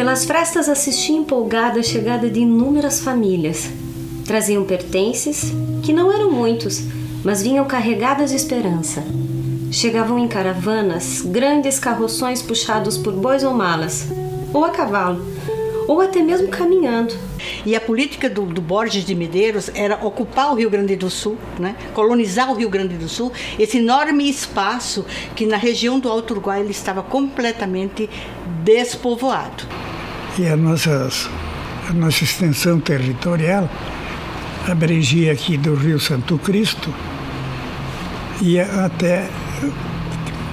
Pelas frestas assisti empolgada a chegada de inúmeras famílias. Traziam pertences, que não eram muitos, mas vinham carregadas de esperança. Chegavam em caravanas, grandes carroções puxados por bois ou malas, ou a cavalo, ou até mesmo caminhando. E a política do Borges de Medeiros era ocupar o Rio Grande do Sul, né? Colonizar o Rio Grande do Sul, esse enorme espaço que na região do Alto Uruguai ele estava completamente despovoado. E a nossa extensão territorial abrangia aqui do Rio Santo Cristo e até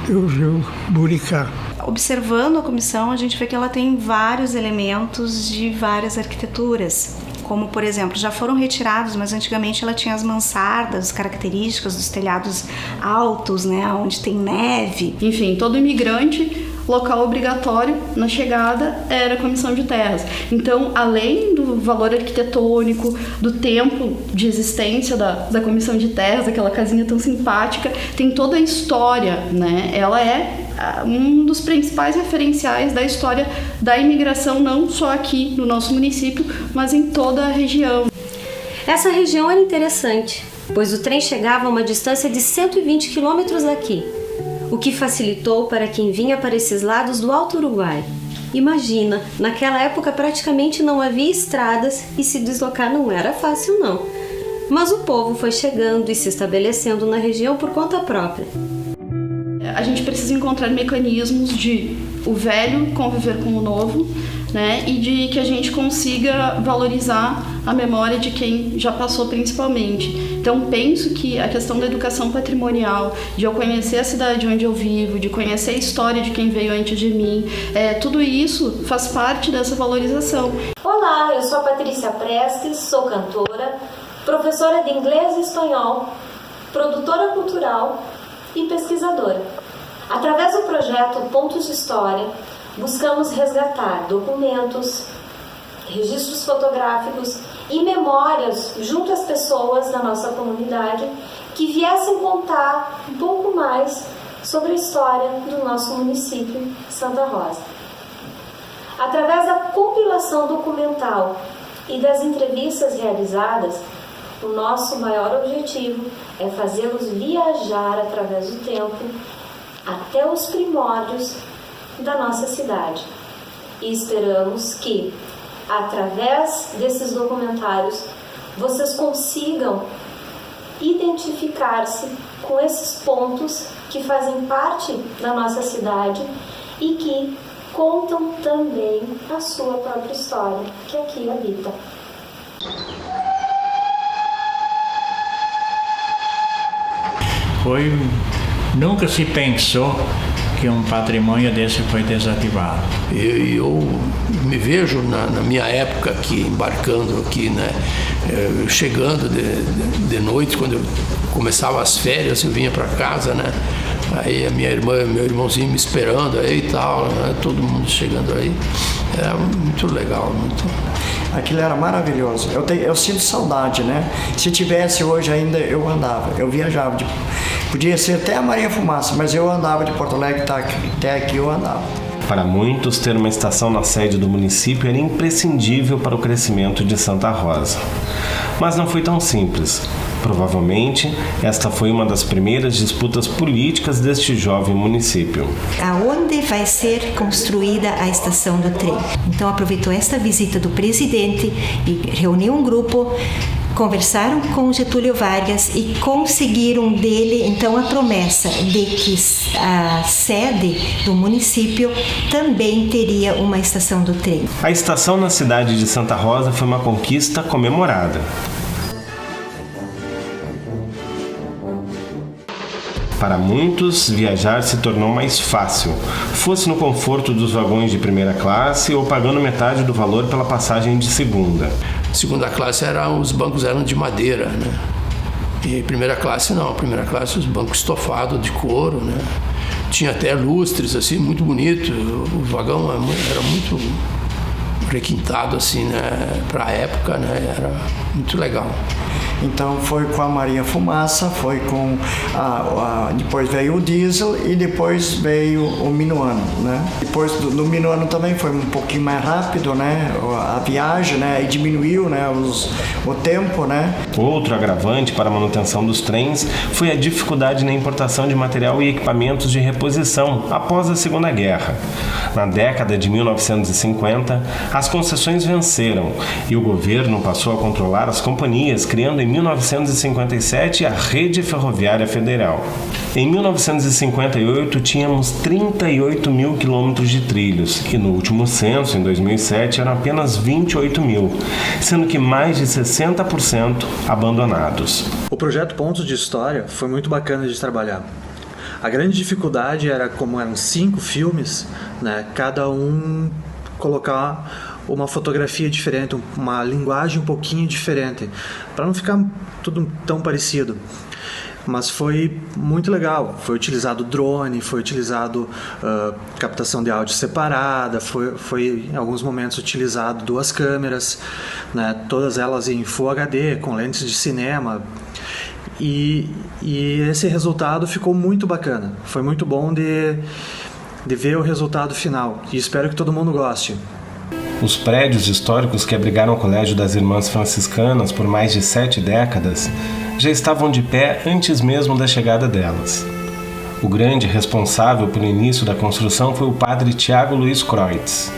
o Rio Buricá. Observando a comissão, a gente vê que ela tem vários elementos de várias arquiteturas, como, por exemplo, já foram retirados, mas antigamente ela tinha as mansardas, características dos telhados altos, né, onde tem neve. Enfim, todo imigrante, local obrigatório na chegada era a comissão de terras. Então, além do valor arquitetônico, do tempo de existência da comissão de terras, aquela casinha tão simpática, tem toda a história, né? Ela é um dos principais referenciais da história da imigração, não só aqui no nosso município, mas em toda a região. Essa região era interessante, pois o trem chegava a uma distância de 120 quilômetros daqui, o que facilitou para quem vinha para esses lados do Alto Uruguai. Imagina, naquela época praticamente não havia estradas e se deslocar não era fácil não. Mas o povo foi chegando e se estabelecendo na região por conta própria. A gente precisa encontrar mecanismos de o velho conviver com o novo, né, e de que a gente consiga valorizar a memória de quem já passou principalmente. Então penso que a questão da educação patrimonial, de eu conhecer a cidade onde eu vivo, de conhecer a história de quem veio antes de mim, tudo isso faz parte dessa valorização. Olá, eu sou a Patrícia Prestes, sou cantora, professora de inglês e espanhol, produtora cultural e pesquisadora. Através do projeto Pontos de História, buscamos resgatar documentos, registros fotográficos e memórias junto às pessoas da nossa comunidade que viessem contar um pouco mais sobre a história do nosso município, Santa Rosa. Através da compilação documental e das entrevistas realizadas, o nosso maior objetivo é fazê-los viajar através do tempo até os primórdios da nossa cidade. E esperamos que, através desses documentários, vocês consigam identificar-se com esses pontos que fazem parte da nossa cidade e que contam também a sua própria história, que aqui habita. Nunca se pensou que um patrimônio desse foi desativado. Eu me vejo na minha época aqui, embarcando aqui, né? Chegando de noite, quando eu começava as férias, eu vinha para casa, né? Aí a minha irmã, meu irmãozinho me esperando aí e tal, né? Todo mundo chegando aí. Era muito legal, muito. Aquilo era maravilhoso. Eu sinto saudade, né? Se tivesse hoje ainda, eu andava, eu viajava. Podia ser até a Maria Fumaça, mas eu andava de Porto Alegre até aqui, eu andava. Para muitos, ter uma estação na sede do município era imprescindível para o crescimento de Santa Rosa. Mas não foi tão simples. Provavelmente, esta foi uma das primeiras disputas políticas deste jovem município. Aonde vai ser construída a estação do trem? Então, aproveitou esta visita do presidente e reuniu um grupo, conversaram com Getúlio Vargas e conseguiram dele, então, a promessa de que a sede do município também teria uma estação do trem. A estação na cidade de Santa Rosa foi uma conquista comemorada. Para muitos, viajar se tornou mais fácil, fosse no conforto dos vagões de primeira classe ou pagando metade do valor pela passagem de segunda. Segunda classe os bancos eram de madeira, né? E primeira classe não, primeira classe os bancos estofados de couro, né? Tinha até lustres assim, muito bonito. O vagão era requintado assim, né, para a época, né, era muito legal. Então foi com a Maria Fumaça, foi com depois veio o diesel e depois veio o minuano, né? Depois do minuano também foi um pouquinho mais rápido, né? A viagem, né? E diminuiu, né? O tempo, né? Outro agravante para a manutenção dos trens foi a dificuldade na importação de material e equipamentos de reposição após a Segunda Guerra. Na década de 1950, as concessões venceram e o governo passou a controlar as companhias, criando em 1957 a Rede Ferroviária Federal. Em 1958 tínhamos 38 mil quilômetros de trilhos e no último censo, em 2007, eram apenas 28 mil, sendo que mais de 60% abandonados. O projeto Pontos de História foi muito bacana de trabalhar. A grande dificuldade era, como eram 5 filmes, né, cada um colocar uma fotografia diferente, uma linguagem um pouquinho diferente, para não ficar tudo tão parecido. Mas foi muito legal, foi utilizado drone, foi utilizado captação de áudio separada, foi em alguns momentos utilizado 2 câmeras, né, todas elas em Full HD, com lentes de cinema. E esse resultado ficou muito bacana, foi muito bom de ver o resultado final, e espero que todo mundo goste. Os prédios históricos que abrigaram o Colégio das Irmãs Franciscanas por mais de 7 décadas já estavam de pé antes mesmo da chegada delas. O grande responsável pelo início da construção foi o padre Tiago Luiz Kreutz.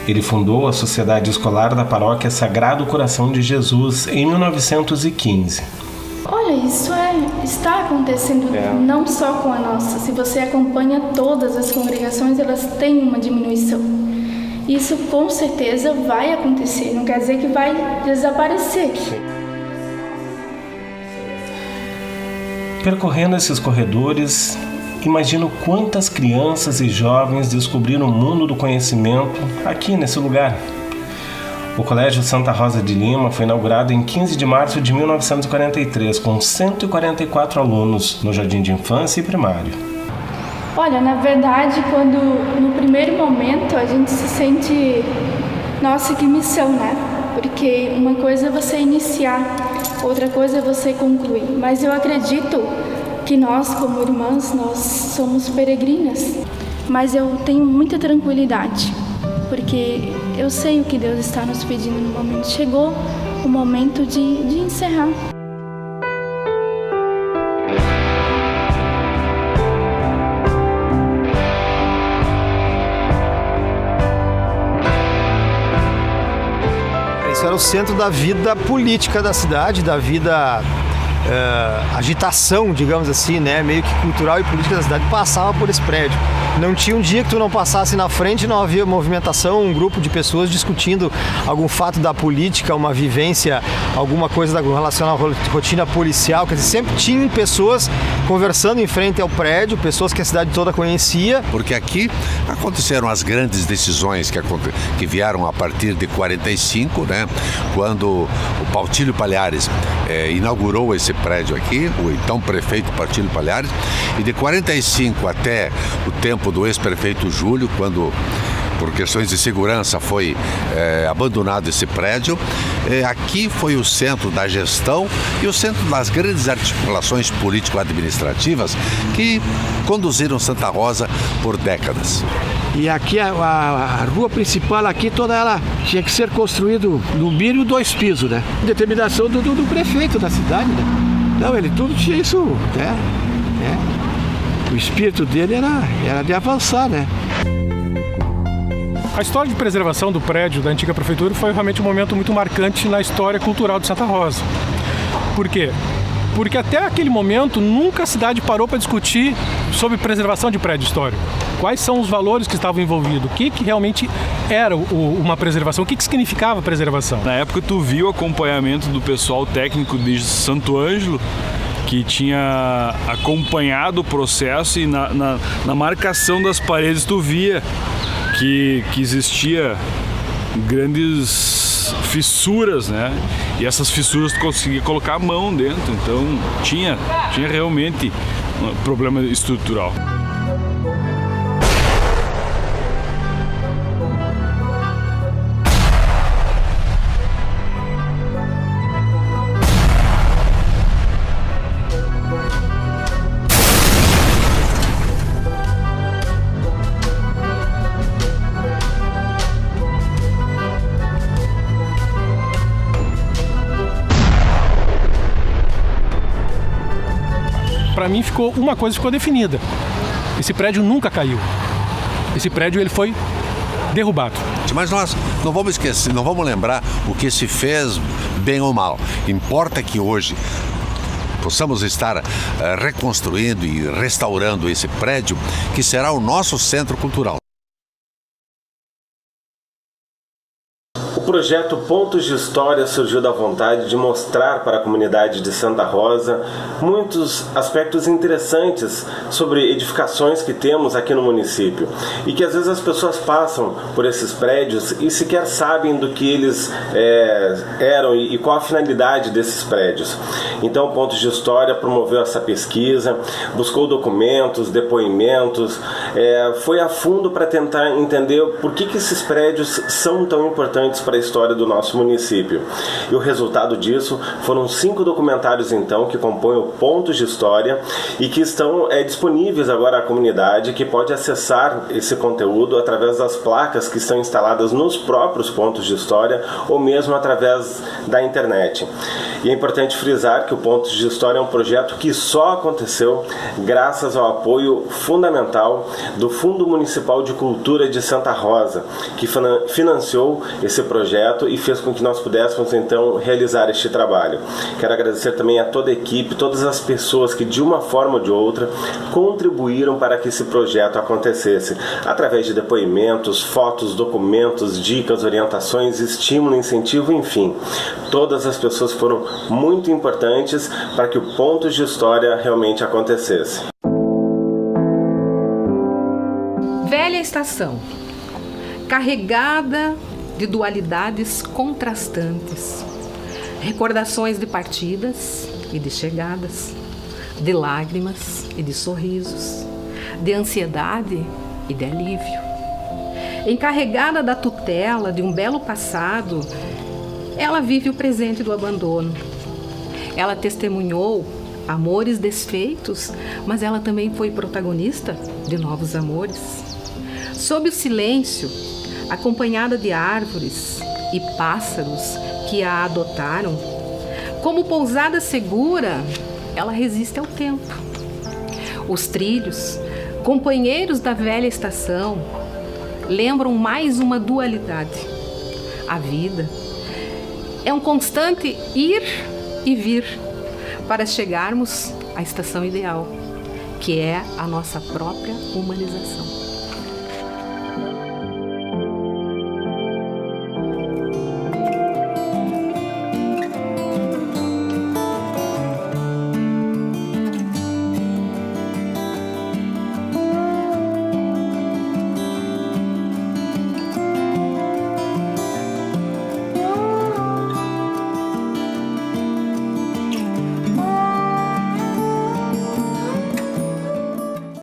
Ele fundou a Sociedade Escolar da Paróquia Sagrado Coração de Jesus em 1915. Olha, isso está acontecendo não só com a nossa. Se você acompanha todas as congregações, elas têm uma diminuição. Isso com certeza vai acontecer, não quer dizer que vai desaparecer. Percorrendo esses corredores, imagino quantas crianças e jovens descobriram o mundo do conhecimento aqui nesse lugar. O Colégio Santa Rosa de Lima foi inaugurado em 15 de março de 1943, com 144 alunos no jardim de infância e primário. Olha, na verdade, no primeiro momento a gente se sente, nossa, que missão, né? Porque uma coisa é você iniciar, outra coisa é você concluir. Mas eu acredito que nós, como irmãs, nós somos peregrinas. Mas eu tenho muita tranquilidade, porque eu sei o que Deus está nos pedindo no momento. Chegou o momento de encerrar. Isso era o centro da vida política da cidade, da vida agitação, digamos assim, né, meio que cultural e política da cidade, passava por esse prédio. Não tinha um dia que tu não passasse na frente e não havia movimentação, um grupo de pessoas discutindo algum fato da política, uma vivência, alguma coisa relacionada à rotina policial. Quer dizer, sempre tinham pessoas conversando em frente ao prédio, pessoas que a cidade toda conhecia. Porque aqui aconteceram as grandes decisões que vieram a partir de 45, né, quando o Pautílio Palhares inaugurou esse prédio aqui, o então prefeito Pautílio Palhares, e de 45 até o tempo do ex-prefeito Júlio, quando por questões de segurança foi abandonado esse prédio. Aqui foi o centro da gestão e o centro das grandes articulações político-administrativas que conduziram Santa Rosa por décadas. E aqui a rua principal aqui, toda ela tinha que ser construído no mínimo 2 pisos, né? Determinação do prefeito da cidade, né? Não, ele tudo tinha isso, né? O espírito dele era de avançar, né? A história de preservação do prédio da antiga prefeitura foi realmente um momento muito marcante na história cultural de Santa Rosa. Por quê? Porque até aquele momento nunca a cidade parou para discutir sobre preservação de prédio histórico. Quais são os valores que estavam envolvidos? O que realmente era uma preservação? O que significava preservação? Na época tu viu o acompanhamento do pessoal técnico de Santo Ângelo, que tinha acompanhado o processo, e na marcação das paredes tu via que existia grandes fissuras, né? E essas fissuras tu conseguia colocar a mão dentro, então tinha realmente um problema estrutural. para mim uma coisa ficou definida. Esse prédio nunca caiu. Esse prédio ele foi derrubado. Mas nós não vamos esquecer, não vamos lembrar o que se fez bem ou mal. Importa que hoje possamos estar reconstruindo e restaurando esse prédio que será o nosso centro cultural. O projeto Pontos de História surgiu da vontade de mostrar para a comunidade de Santa Rosa muitos aspectos interessantes sobre edificações que temos aqui no município e que às vezes as pessoas passam por esses prédios e sequer sabem do que eles eram e qual a finalidade desses prédios. Então, Pontos de História promoveu essa pesquisa, buscou documentos, depoimentos, foi a fundo para tentar entender por que esses prédios são tão importantes para a história do nosso município. E o resultado disso foram 5 documentários, então, que compõem o Pontos de História e que estão disponíveis agora à comunidade, que pode acessar esse conteúdo através das placas que estão instaladas nos próprios Pontos de História ou mesmo através da internet. E é importante frisar que o Pontos de História é um projeto que só aconteceu graças ao apoio fundamental do Fundo Municipal de Cultura de Santa Rosa, que financiou esse projeto e fez com que nós pudéssemos então realizar este trabalho. Quero agradecer também a toda a equipe, todas as pessoas que de uma forma ou de outra contribuíram para que esse projeto acontecesse, através de depoimentos, fotos, documentos, dicas, orientações, estímulo, incentivo, enfim. Todas as pessoas foram muito importantes para que o Pontos de História realmente acontecesse. Velha estação, carregada de dualidades contrastantes, recordações de partidas e de chegadas, de lágrimas e de sorrisos, de ansiedade e de alívio. Encarregada da tutela de um belo passado, ela vive o presente do abandono. Ela testemunhou amores desfeitos, mas ela também foi protagonista de novos amores. Sob o silêncio, acompanhada de árvores e pássaros que a adotaram, como pousada segura, ela resiste ao tempo. Os trilhos, companheiros da velha estação, lembram mais uma dualidade. A vida é um constante ir e vir para chegarmos à estação ideal, que é a nossa própria humanização.